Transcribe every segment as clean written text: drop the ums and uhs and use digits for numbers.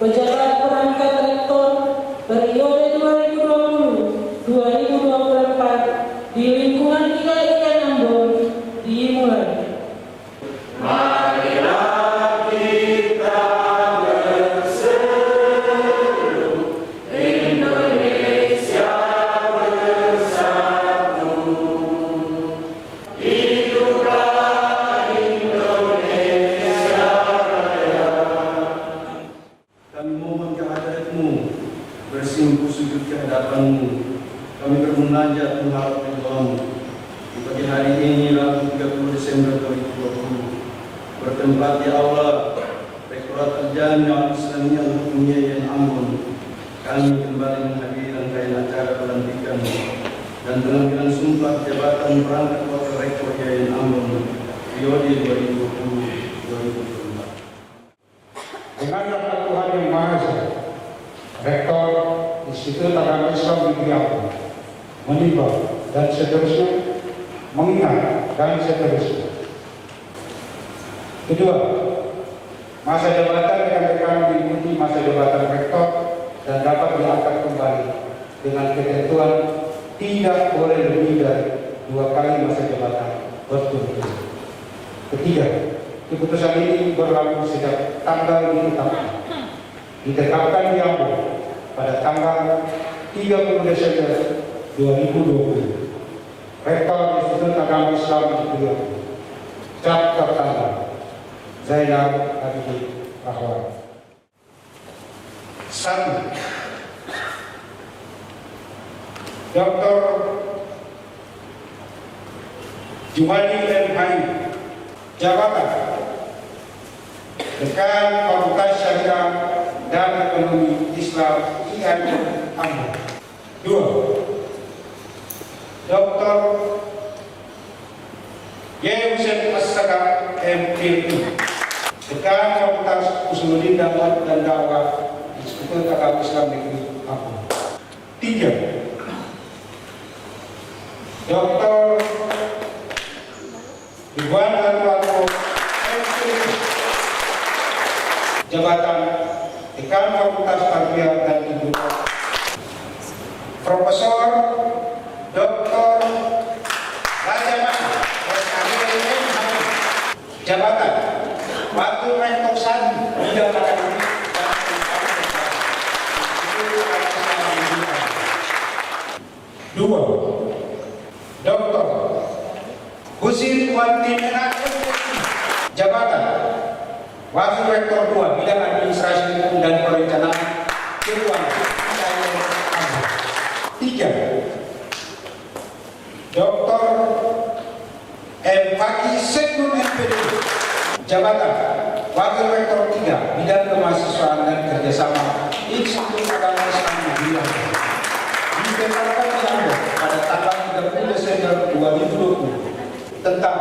Pejabat perangkat rektor periode 2020-2024 di lingkungan IKIN Ambon dimulai. Marilah kita berseru, Indonesia bersatu. Hiduplah Indonesia Raya. Kami mohon kehadiratmu, bersimpuh sujud ke hadapanmu. Kami bermunajat mengharap ridhamu. Di pagi hari ini, Rabu 30 Desember 2020, bertempat di aula Rektorat Al-Jami'ah Al-Islamiyah Al-Hukumiyah IAIN Ambon, kami kembali menghadiri rangkaian acara pelantikan dan pengambilan sumpah jabatan perangkat wakil rektor IAIN Ambon periode 2020-2024. Dengan nama Tuhan Yang Maha Esa, Rektor Institut Agama Islam Negeri Ambon menimbang dan seterusnya, mengingat dan seterusnya. Kedua, masa jabatan rekan-rekan diikuti masa jabatan rektor dan dapat diangkat kembali dengan ketentuan tidak boleh lebih dari 2 kali masa jabatan berturut-turut. Ketiga, keputusan ini berlaku sejak tanggal ditetapkan di Ambon pada tanggal 30 Desember 2020. Rektor Institut Agama Islam Negeri Ambon, Cap Tertanggal Zainal Abidin Rahwan. 1. Dr. Jumadi M.Hai, jabatan Dekan Fakultas Syariah dan Ekonomi Islam IAIN Ambon. 2. Dr. Y. Hussein As-Sagar M.Phil, Dekan Fakultas Usuluddin Dakwah dan Dakwah Institut Agama Islam Negeri Ambon. 3. Dr. Ridwan Anwarko M.Phil, jabatan Dekan Fakultas Tarbiyah dan Pendidikan. Profesor Dr. Rajaman S.A.M.H, jabatan Wakil Rektor Sandi Bidang Akademik dan Pendidikan. 2. Dr. Husin Wanti Menak, jabatan Wakil Rektor 2 Bidang Administrasi Hukum dan Perencanaan Keuangan IAIN Ambon. 3. Dr. M. Fakih Sekun MPD, jabatan Wakil Rektor 3 Bidang Kemahasiswaan dan Kerjasama Institut Agama Islam Negeri Ambon, ditetapkan di Ambon pada tanggal 30 Desember 2020 tentang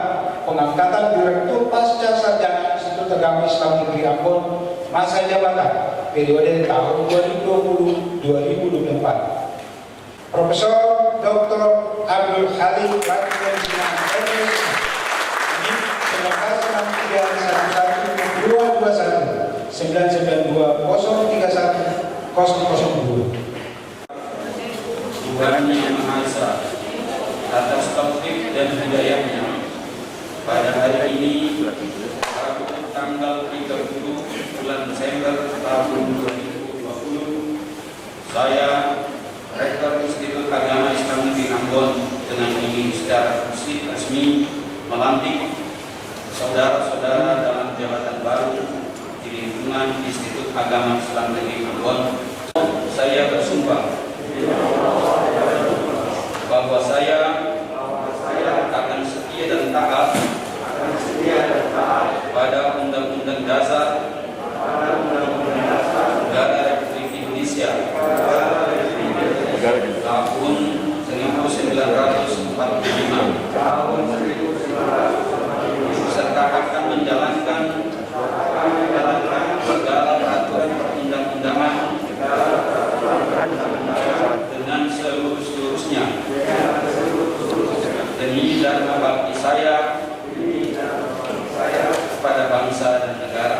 pengangkatan Direktur Pasca Sarjana Institut Agama Islam Negeri Ambon masa jabatan periode tahun 2020-2024. Profesor Dr. Abdul Halim Lakman Sinan MS, Sekretaris 231-992-031-002. Tuhan Yang Maha Esa atas taufik dan hidayahnya, pada hari ini Rabu tanggal 30 bulan Desember tahun 2020, saya Rektor Institut Agama Islam Negeri Ambon dengan ini secara resmi melantik saudara-saudara dalam jabatan baru di lingkungan Institut Agama Islam Negeri Ambon. Saya bersumpah bahwa saya akan setia dan taat pada Undang-Undang Dasar Negara Republik Indonesia tahun 1945 serta akan menjalankan segala peraturan perundang-undangan dengan seluruh-seluruhnya demi dharma bakti saya kepada bangsa dan negara.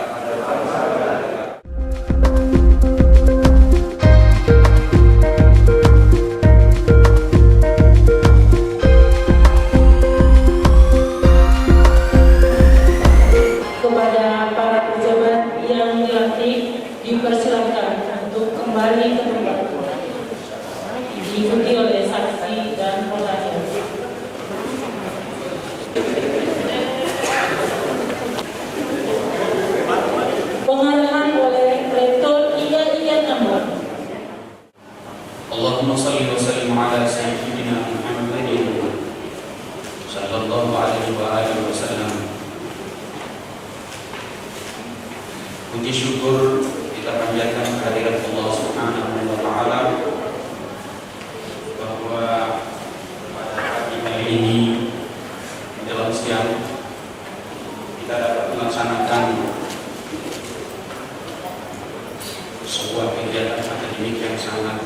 yang dilantik dipersilakan untuk kembali ke tempat, diikuti oleh saksi dan penanya. Pengarahan oleh Rektor IAIN Ambon. Allahumma salli wa sallim ala sayyidina Muhammadin sallallahu alaihi wa alihi wasallam. Puji syukur kita panjatkan kehadirat Allah Subhanahu wa taala bahwa pada pagi hari ini menjelang siang kita dapat melaksanakan sebuah kegiatan akademik yang sangat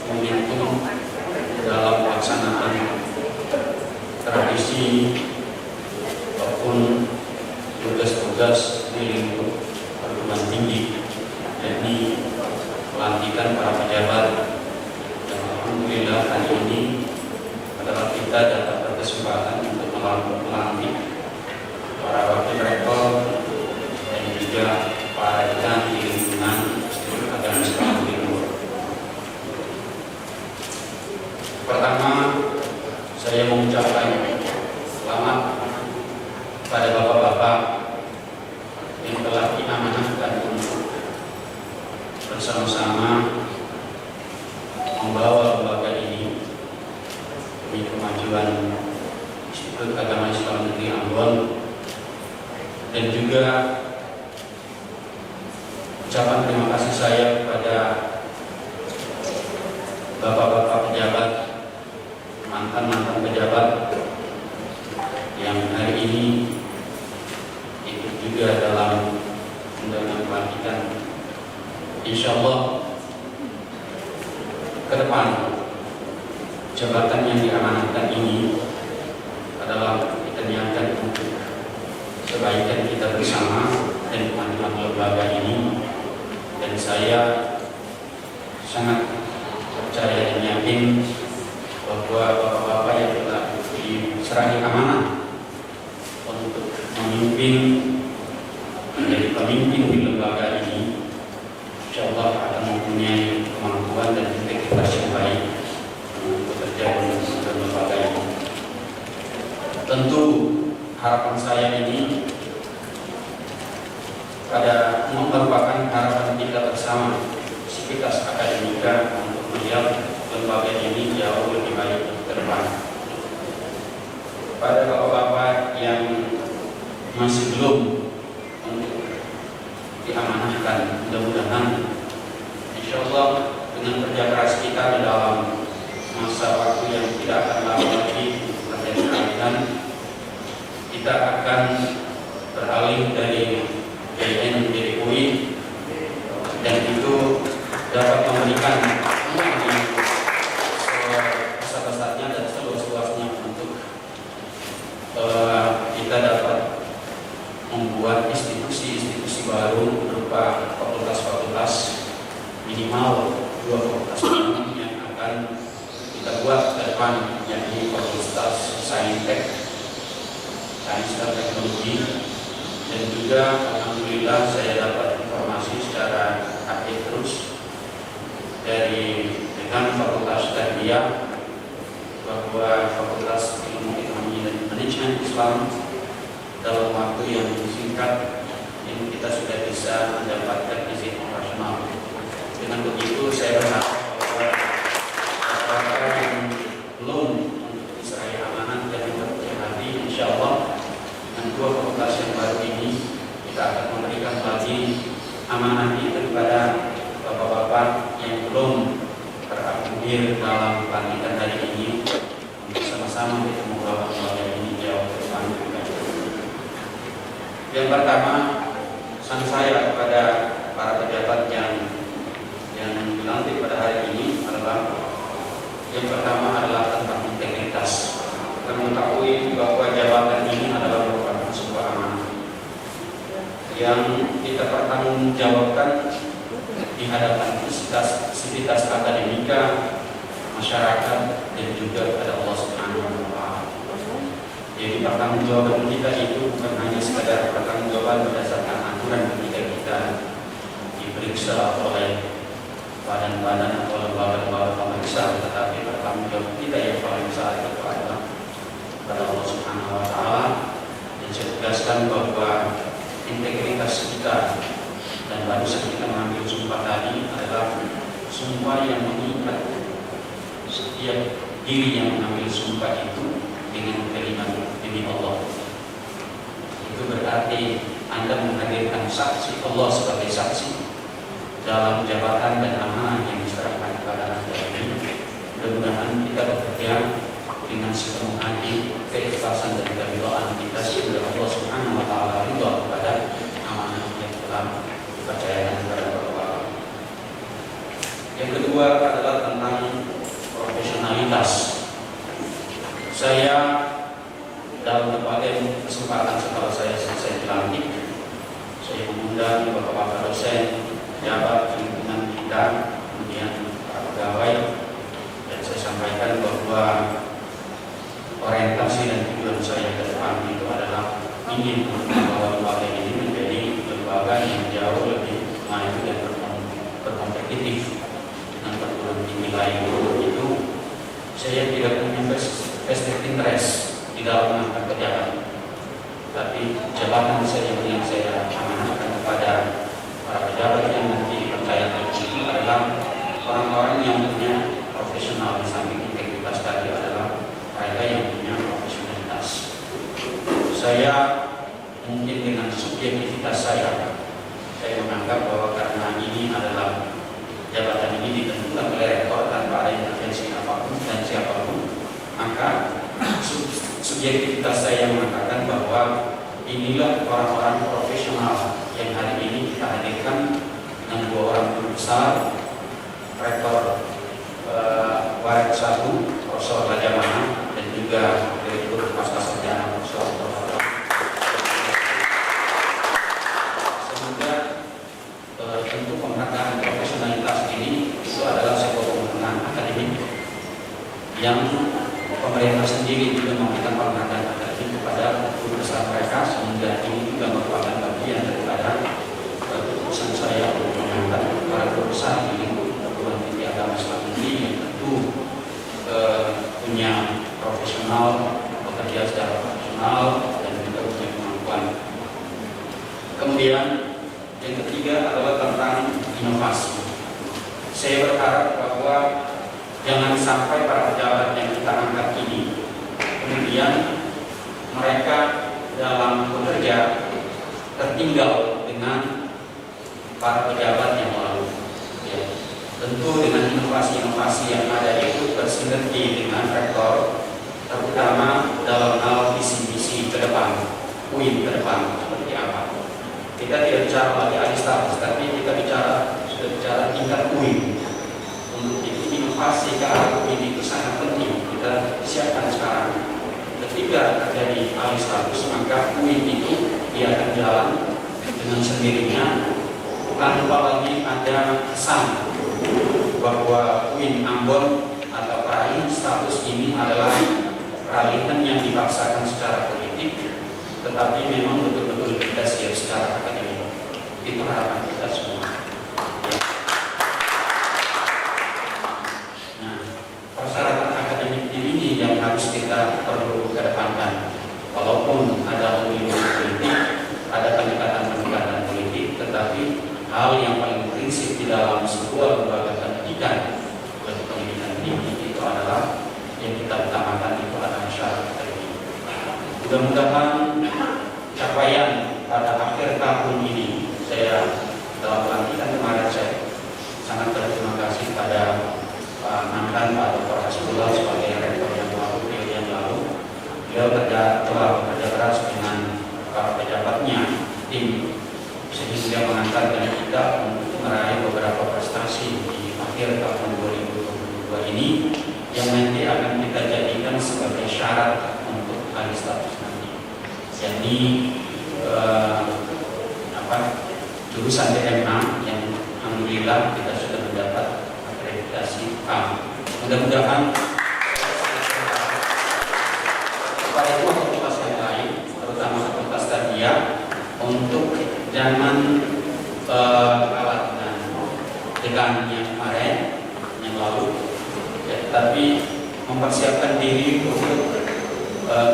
menyentuh dalam pelaksanaan tradisi maupun tugas-tugas di lingkup perguruan tinggi, yakni pelantikan para pejabat. Dan alhamdulillah hari ini adalah kita dapat berkesempatan untuk melantik para wakil rektor dan juga para dekan di lingkungan Institut Agama Islam Timur. Pertama, saya mengucapkan selamat pada bapak-bapak yang telah diamanahkan untuk bersama-sama membawa lembaga ini demi kemajuan Institut Agama Islam Negeri Ambon, dan juga ucapan terima kasih saya kepada bapak-bapak pejabat, mantan-mantan pejabat yang hari ini ikut juga dalam undangan pelantikan. Insya Allah ke depan jabatan yang diamanatkan ini adalah kita niatkan untuk kebaikan kita bersama dan kemajuan lembaga ini. Dan saya sangat percaya dan yakin bahwa bapak-bapak yang telah diserahi amanah untuk memimpin, menjadi pemimpin di lembaga ini, insya Allah akan mempunyai kemampuan dan integritas yang baik untuk bekerja dengan lembaga ini. Tentu harapan saya ini merupakan harapan kita bersama, sivitas akademika, untuk melihat lembaga ini jauh lebih baik ke depan. Pada bapak-bapak yang masih belum untuk diamanahkan, mudah-mudahan insya Allah dengan kerja keras kita di dalam masa waktu yang tidak akan lama lagi terjadi peralihan, kita akan beralih dari PN menjadi UI, dan itu dapat memberikan sebesar-besarnya dan seluas-luasnya untuk kita dapat membuat institusi-institusi baru berupa fakultas-fakultas, minimal 2 fakultas baru yang akan kita buat ke depan, yakni fakultas Saintek, Sains dan Teknologi. Dan juga alhamdulillah saya dapat informasi secara update terus dari dengan Fakultas Tarbiyah bahwa Fakultas Ilmu Ekonomi dan Manajemen Islam dalam waktu yang singkat ini kita sudah bisa mendapatkan izin operasional. Dengan begitu saya berharap bahwa masyarakat yang belum diserahi amanah dan berpercaya hati, insya Allah dengan 2 fakultas yang baru ini kita akan memberikan lagi amanah itu kepada bapak-bapak yang belum terakomodir dalam pelantikan hari ini, untuk sama-sama kita membawa lembaga ini jauh ke depan. Yang pertama, pesan saya kepada para pejabat yang dilantik pada hari ini adalah, yang pertama adalah tentang integritas. Kita mengetahui bahwa jabatan ini adalah merupakan sebuah amanah yang kita pertanggungjawabkan di hadapan sivitas akademika, masyarakat, dan juga kepada Allah Subhanahu wa Ta'ala. Di Jadi pertanggungjawaban kita itu bukan hanya sekadar pertanggungjawaban berdasarkan aturan ketika kita diperiksa oleh badan-badan atau lembaga-lembaga pemeriksa, tetapi pertanggungjawaban kita yang paling besar itu adalah kepada Allah Subhanahu Wa Taala. Dan saya tegaskan bahwa integritas kita dan barusan kita mengambil sumpah tadi adalah sumpah yang mengikat setiap diri yang mengambil sumpah itu dengan kalimat demi Allah. Itu berarti Anda menghadirkan saksi Allah sebagai saksi dalam jabatan dan amanah yang diserahkan kepada Anda ini. Mudah-mudahan kita bekerja dengan sepenuh hati, keikhlasan dan keridhaan kita kepada Allah Subhanahu Wa Taala, ridha kepada amanah yang telah dipercayakan kepada Allah. Yang kedua adalah tentang profesionalitas. Saya dalam berbagai kesempatan setelah saya selesai dilantik, saya mengundang bapak-bapak dosen, pejabat lingkungan kita, kemudian para pegawai, dan saya sampaikan bahwa orientasi dan tujuan saya ke depan itu adalah ingin membawa lembaga ini menjadi lembaga yang jauh lebih maju dan berkompetitif dengan perguruan tinggi lain. Itu saya tidak punya vested interest di dalam mengangkat pejabat, tapi jabatan saya yang saya amanahkan kepada para pejabat yang nanti dipercayakan itu adalah orang-orang yang punya profesional. Di samping integritas tadi adalah mereka yang punya profesionalitas. Saya mungkin dengan subjektivitas saya menganggap bahwa karena ini adalah jabatan ini ditentukan oleh rektor tanpa ada intervensi apapun dan siapapun, maka subjektivitas saya mengatakan bahwa inilah orang-orang profesional yang hari ini kita hadirkan dengan dua orang guru besar, rektor Waret 1, Profesor Lajamana, dan juga Direktur Pasca Sarjana Profesor Profesor. Sehingga tentu penghargaan profesionalitas ini itu adalah sebuah penghargaan akademik yang pemerintah sendiri juga memberikan penghargaan akademik kepada guru besar mereka, sehingga ini juga merupakan bagian daripada keputusan saya untuk mengangkat para guru besar di lingkup perguruan tinggi agama Islam ini yang tentu punya profesional, bekerja secara profesional dan juga punya kemampuan. Kemudian yang ketiga adalah tentang inovasi. Saya berharap bahwa jangan sampai para pejabat yang kita angkat ini kemudian mereka dalam bekerja tertinggal dengan para pejabat yang lalu. Ya. Tentu dengan inovasi-inovasi yang ada itu bersinergi dengan rektor, terutama dalam hal visi-visi ke depan, UIN ke depan seperti apa. Kita tidak bicara lagi alih status, tapi kita sudah bicara tingkat UIN. Untuk itu inovasi ke arah UIN itu sangat penting kita siapkan sekarang. Ketika terjadi alih status, maka UIN itu dia akan jalan dengan sendirinya tanpa lagi ada kesan bahwa UIN Ambon atau peralihan status ini adalah peralihan yang dipaksakan secara politik, tetapi memang betul-betul kita siap secara akademik. Itu harapan kita semua. Nah, persyaratan akademik ini yang harus kita perlu kedepankan. Walaupun ada pemilu politik, ada pendekatan-pendekatan politik, tetapi hal yang paling prinsip di dalam sebuah lembaga pendidikan bagi pendidikan tinggi itu adalah yang kita utamakan itu adalah syarat akademik. Mudah-mudahan capaian pada akhir tahun ini, saya dalam pelantikan kemarin saya sangat berterima kasih pada mantan Pak Dr. Hasbullah sebagai rektor yang lalu, yang lalu. Beliau telah bekerja keras dengan para pejabatnya, tim, sehingga mengantarkan kita untuk meraih beberapa prestasi di akhir tahun 2022 ini yang nanti akan kita jadikan sebagai syarat untuk alih status nanti. Jadi jurusan DMA yang alhamdulillah kita sudah mendapat akreditasi A. Mudah-mudahan pada itu dia untuk jangan kalah dengan yang kemarin yang lalu, ya, tapi mempersiapkan diri untuk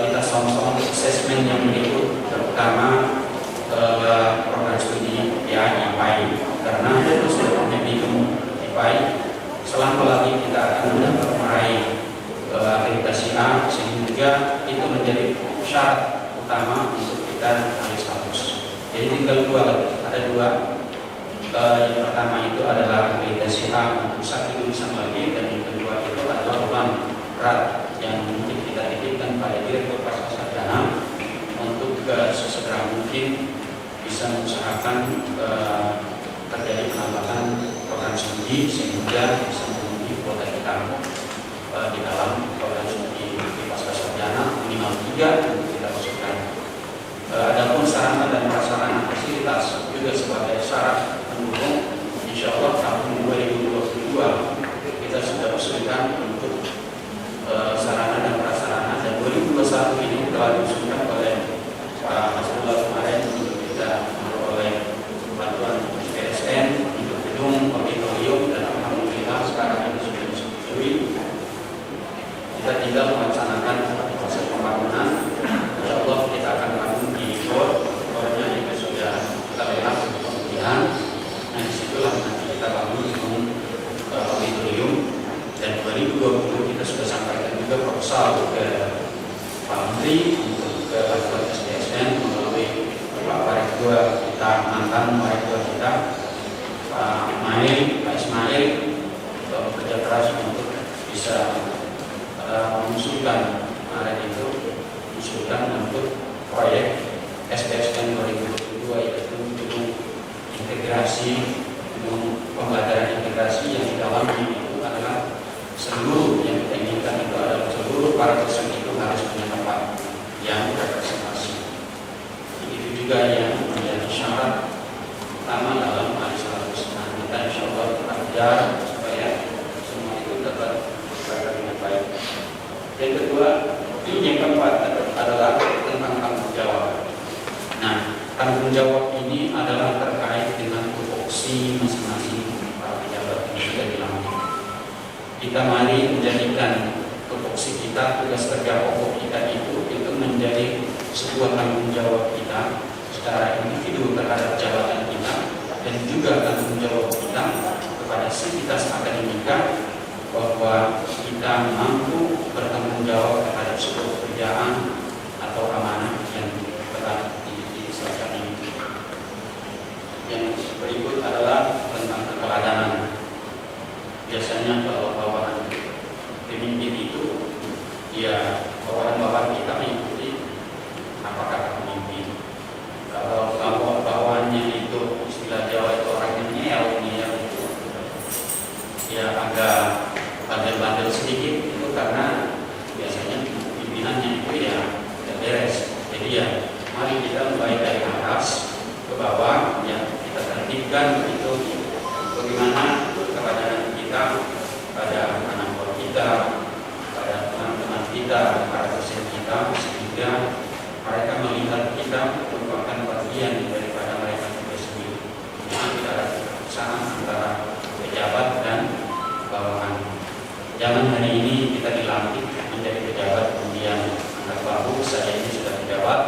kita sama-sama assessment yang berikut, terutama program studi IPAI, karena itu sudah punya bingung IPAI, selama lagi kita akan mendapat meraih akreditasi A, sehingga itu menjadi syarat utama untuk kita alih status. Jadi tinggal ada dua. Yang pertama itu adalah akreditasi A untuk satu jurusan lagi, dan yang kedua itu adalah ulang berat yang mungkin kita titipkan pada Direktur Pasca Sarjana untuk sesegera mungkin bisa mengusahakan terjadi penambahan program studi sehingga bisa memenuhi kuota kita di dalam program studi di Pasca Sarjana minimal 3 untuk kita masukkan. Adapun sarana dan prasarana fasilitas juga sebagai syarat pendukung, insya Allah tahun 2022 kita sudah usulkan untuk sarana dan prasarana, dan 2021 ini telah diusulkan oleh Pak Hasbullah kemarin untuk kita memperoleh bantuan PSN untuk gedung auditorium, dan alhamdulillah sekarang ini sudah disetujui. Kita tinggal melaksanakan proses pembangunan. Insya Allah kita akan bangun di bornya itu sudah kita lihat kemudian. Nah, disitulah nanti kita bangun gedung auditorium, dan 2020 kita sudah sampaikan juga proposal ke Pak Menteri untuk ke bantuan SDSN melalui Pak Rektor kita, mantan Rektor kita Pak Ismail bekerja keras untuk bisa mengusulkan untuk proyek SDSN 2022, yaitu gedung integrasi, gedung pembelajaran integrasi yang di dalamnya itu adalah seluruh yang kita inginkan itu adalah seluruh para dosen itu harus punya tempat yang representasi. Itu juga yang menjadi syarat utama dalam alih status. Nah, kita insya Allah belajar supaya semua itu dapat berjalan dengan baik. Yang kedua, yang keempat adalah tentang tanggung jawab. Nah, tanggung jawab ini adalah terkait dengan tupoksi masing-masing para pejabat yang sudah dilantik. Kita mari menjadikan tupoksi kita, tugas kerja pokok kita itu menjadi sebuah tanggung jawab kita secara individu terhadap jabatan kita, dan juga tanggung jawab kita kepada sivitas akademika bahwa kita mampu bertanggung jawab terhadap sebuah pekerjaan atau amanah yang telah diserahkan ini. Yang berikut adalah tentang keteladanan. Biasanya kalau bawaan pemimpin itu, ya bawahan kita mengikuti apa kata pemimpin. Kalau bawahannya itu istilah Jawa itu orangnya ngeyel itu, ya agak bandel-bandel sedikit itu karena biasanya pimpinannya itu ya tidak beres. Jadi ya mari kita mulai dari atas ke bawah, ya kita tertibkan itu bagaimana keteladanan kita pada anak buah kita, pada teman-teman kita, para dosen kita, sehingga mereka melihat kita merupakan bagian daripada mereka juga sendiri. Jadi tidak ada keputusan antara pejabat dan bawahan. Jangan hari ini kita dilantik menjadi pejabat kemudian angkat bahu, saya ini sudah pejabat,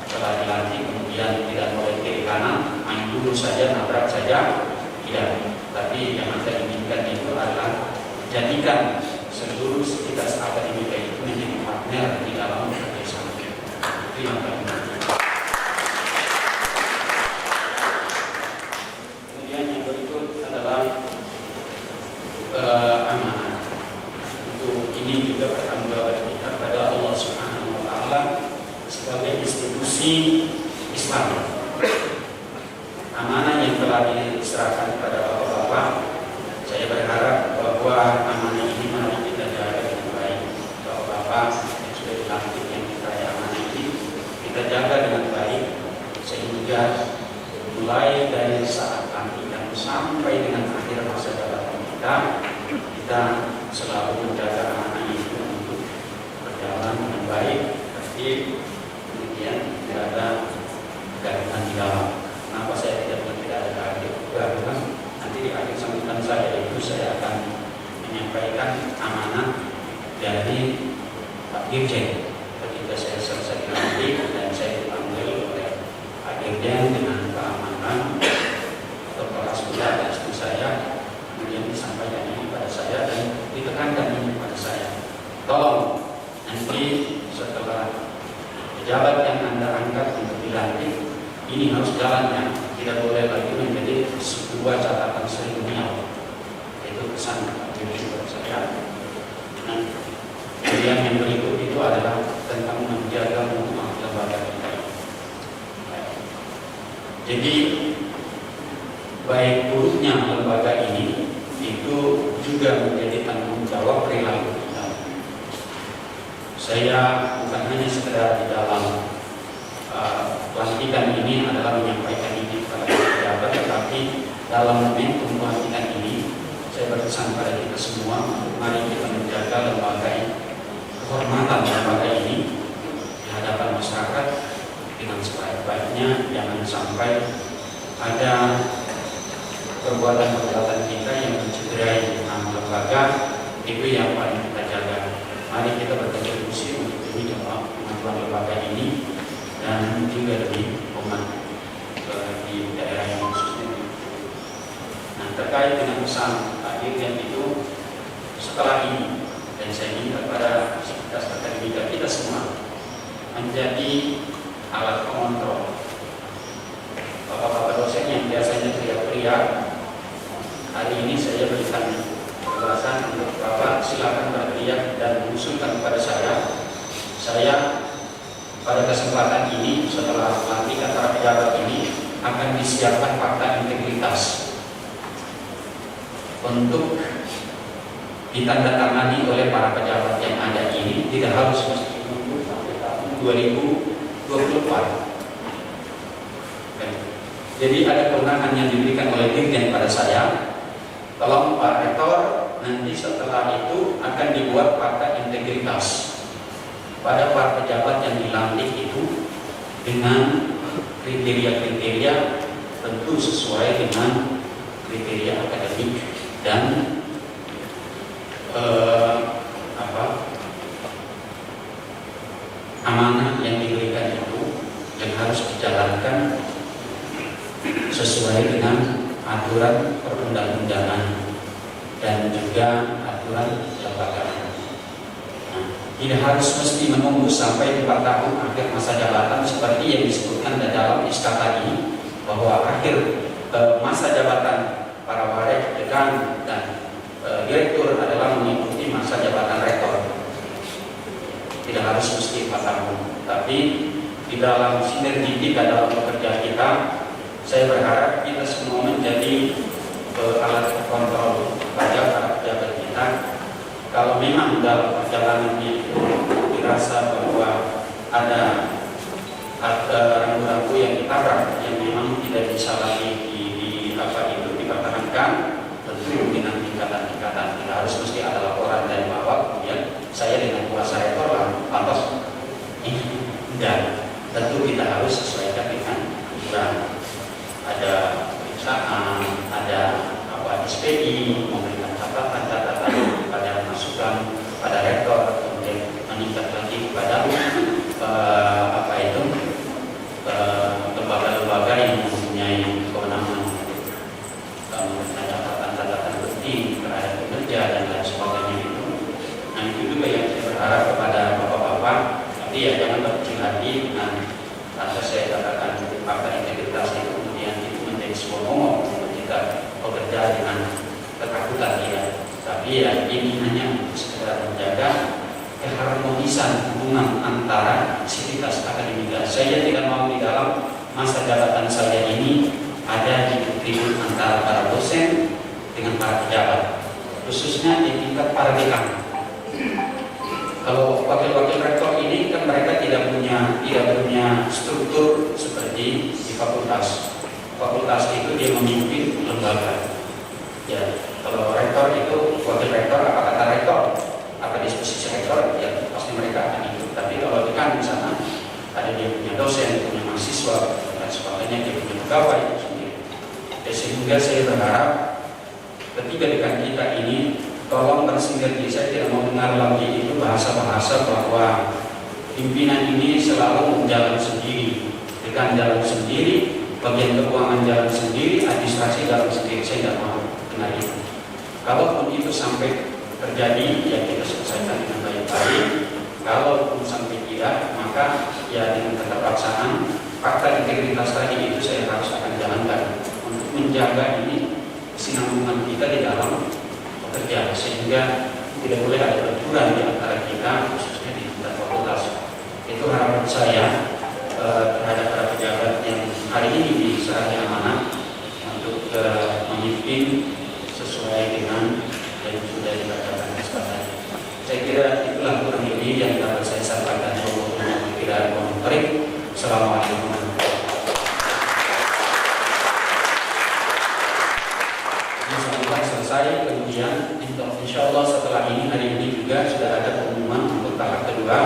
setelah dilantik kemudian tidak boleh kiri kanan, main dulu saja, nabrak saja, tidak. Tapi yang kita inginkan itu adalah jadikan seluruh sivitas akademika itu menjadi partner di dalam kerjasama. Itu yang kami inginkan. Kemudian yang berikut adalah amanah. Untuk ini juga bertanggung jawab kita pada Allah Subhanahu Wa Taala sebagai institusi Islam. Amanah yang telah diserahkan kepada Bapak-bapak, saya berharap bahwa amanah ini mari kita jaga dengan baik. Bapak-bapak yang sudah dilantik yang kita amanah ini kita jaga dengan baik, sehingga mulai dari saat pelantikan sampai dengan akhir masa jabatan kita selalu menjaga amanah itu untuk berjalan dengan baik, tertib, kemudian tidak ada ini harus jalannya, tidak boleh lagi menjadi sebuah catatan seremonial. Itu pesan dari saya. Nah, kemudian yang berikut itu adalah tentang menjaga mutu lembaga kita. Jadi baik buruknya lembaga ini itu juga menjadi tanggung jawab perilaku kita. Saya bukan hanya sekedar di dalam pelantikan ini adalah menyampaikan ini kepada pejabat, tetapi dalam momentum pelantikan ini saya berpesan pada kita semua, mari kita menjaga lembaga ini, kehormatan lembaga ini di hadapan masyarakat dengan sebaik-baiknya. Jangan sampai ada perbuatan-perbuatan kita yang mencederai nama lembaga, itu yang paling kita jaga. Mari kita berkontribusi untuk demi kemajuan lembaga ini dan juga demi umat di daerah yang khususnya. Nah, terkait dengan pesan Pak Dirjen itu, setelah ini dan saya minta kepada sivitas akademika kita semua menjadi alat pengontrol. Bapak-bapak dosen yang biasanya teriak-teriak, hari ini saya berikan kebebasan untuk Bapak silakan berteriak dan mengusulkan kepada saya. Saya pada kesempatan ini setelah pelantikan para pejabat ini akan disiapkan fakta integritas untuk ditandatangani oleh para pejabat yang ada ini. Tidak harus mesti menunggu sampai tahun 2024. Jadi ada kewenangan yang diberikan oleh Dirjen pada saya. Kalau Pak Rektor nanti setelah itu akan dibuat fakta integritas pada para pejabat yang dilantik itu dengan kriteria-kriteria tentu sesuai dengan kriteria akademik dan amanah yang diberikan itu yang harus dijalankan sesuai dengan aturan perundang-undangan dan juga aturan lembaga. Tidak harus mesti menunggu sampai 4 tahun akhir masa jabatan seperti yang disebutkan dalam SK tadi, bahwa akhir masa jabatan para warik, dekan, dan direktur adalah mengikuti masa jabatan rektor. Tidak harus mesti 4 tahun, tapi di dalam sinergitika dalam bekerja kita, saya berharap kita semua menjadi alat kontrol pada para pejabat kita. Kalau memang dalam perjalanannya itu dirasa bahwa ada rambu-rambu yang ditabrak yang memang tidak bisa lagi dipertahankan, tentu dengan tingkatan-tingkatan. Tidak harus mesti ada laporan dari bawah kemudian saya dengan kuasa rektor lantas ini enggak. Tentu kita harus sesuaikan dengan aturan. Ada pemeriksaan, ada SPI, memberikan catatan pada masukan pada rektor, kemudian meningkat lagi kepada lembaga-lembaga yang mempunyai kewenangan memberikan catatan penting terhadap kinerja dan lain sebagainya itu. Nah, itu juga yang saya berharap kepada bapak-bapak. Tapi ya jangan berkecil hati dengan atau saya katakan fakta integritas itu kemudian itu menjadi sebuah momok untuk kita bekerja dengan ketakutan ya. Tapi ya ini hanya sekedar menjaga keharmonisan hubungan antara sivitas akademika. Saya tidak mau di dalam masa jabatan saya ini ada ribut antara para dosen dengan para pejabat, khususnya di tingkat para dekan. Kalau wakil-wakil rektor ini kan mereka tidak punya struktur seperti di fakultas. Fakultas itu dia memimpin lembaga. Ya, kalau rektor itu wakil rektor apa kata rektor, apa disposisi rektor, ya pasti mereka akan ikut. Tapi kalau dekan di sana ada dia punya dosen, punya mahasiswa dan sebagainya, dia punya pegawai sendiri. Sehingga saya berharap ketika dekan kita ini tolong bersinergi. Saya tidak mau dengar lagi itu bahasa-bahasa bahwa pimpinan ini selalu jalan sendiri, dekan jalan sendiri, bagian keuangan jalan sendiri, administrasi jalan sendiri. Saya tidak mau dengar itu. Kalaupun itu sampai terjadi, ya kita selesaikan dengan baik-baik. Kalaupun sampai tidak, maka ya dengan keterpaksaan fakta integritas tadi itu saya harus akan jalankan untuk menjaga ini kesinambungan kita di dalam bekerja, sehingga tidak boleh ada benturan di antara kita, khususnya di tingkat fakultas. Itu harapan saya terhadap para pejabat yang hari ini diserahi amanah untuk memimpin sesuai dengan yang sudah dikatakan tadi. Saya kira itulah kurang lebih yang dapat saya sampaikan. Assalamualaikum warahmatullahi wabarakatuh. Selesai, kemudian insya Allah setelah ini hari ini juga sudah ada pengumuman untuk tahap kedua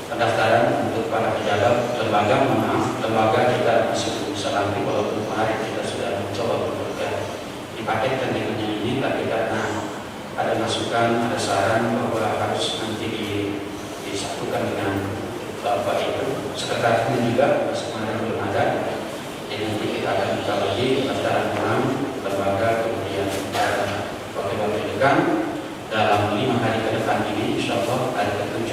pendaftaran untuk para pejabat lembaga kita masih belum bisa lantik, walaupun kemarin kita sudah mencoba dipaketkan dengan yang ini, tapi karena ada masukan, ada saran bahwa harus nanti disatukan dengan Bapak itu sekretarisnya juga kemarin belum ada. Jadi nanti kita akan buka lagi pendaftaran ulang lembaga, kemudian wakil-wakil dekan dalam 5 hari ke depan ini. Insya Allah hari ke-7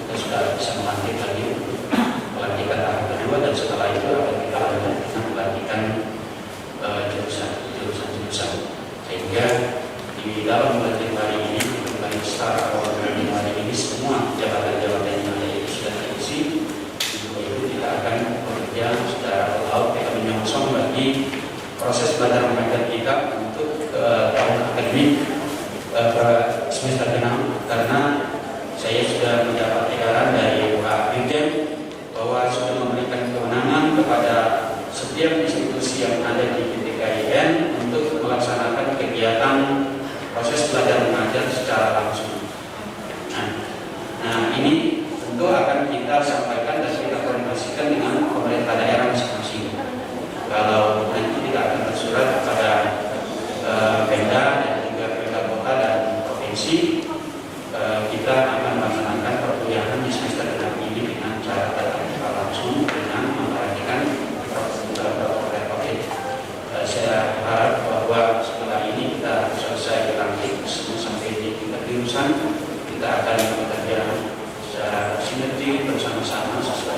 kita sudah bisa melantik lagi pelantikan tahap kedua, dan setelah itu akan kita lanjutkan dengan pelantikan jurusan, sehingga di dalam bulan Januari ini kembali start awal Januari ini semua jabatan-jabatan yang ada itu sudah terisi. Untuk itu kita akan bekerja secara all-out, kita menyongsong lagi proses belajar mengajar kita untuk tahun akademik semester ke-6, karena saya sudah mendapat edaran dari Pak Dirjen bahwa sudah memberikan kewenangan kepada setiap institusi yang ada di PTKIN untuk melaksanakan kegiatan proses belajar mengajar secara langsung. Nah, ini tentu akan kita sampaikan dan kita koordinasikan dengan pemerintah daerah masing-masing. Kalau nanti tidak akan bersurat kepada Pemda dan juga Pemda Kota dan Provinsi, kita akan melaksanakan perkuliahan di semester ke-6 ini dengan cara tatap muka langsung dengan memperhatikan protokol COVID. Saya harap bahwa setelah ini kita selesai dilantik semua sampai di tingkat jurusan, kita akan bekerja secara sinergi bersama-sama sesuai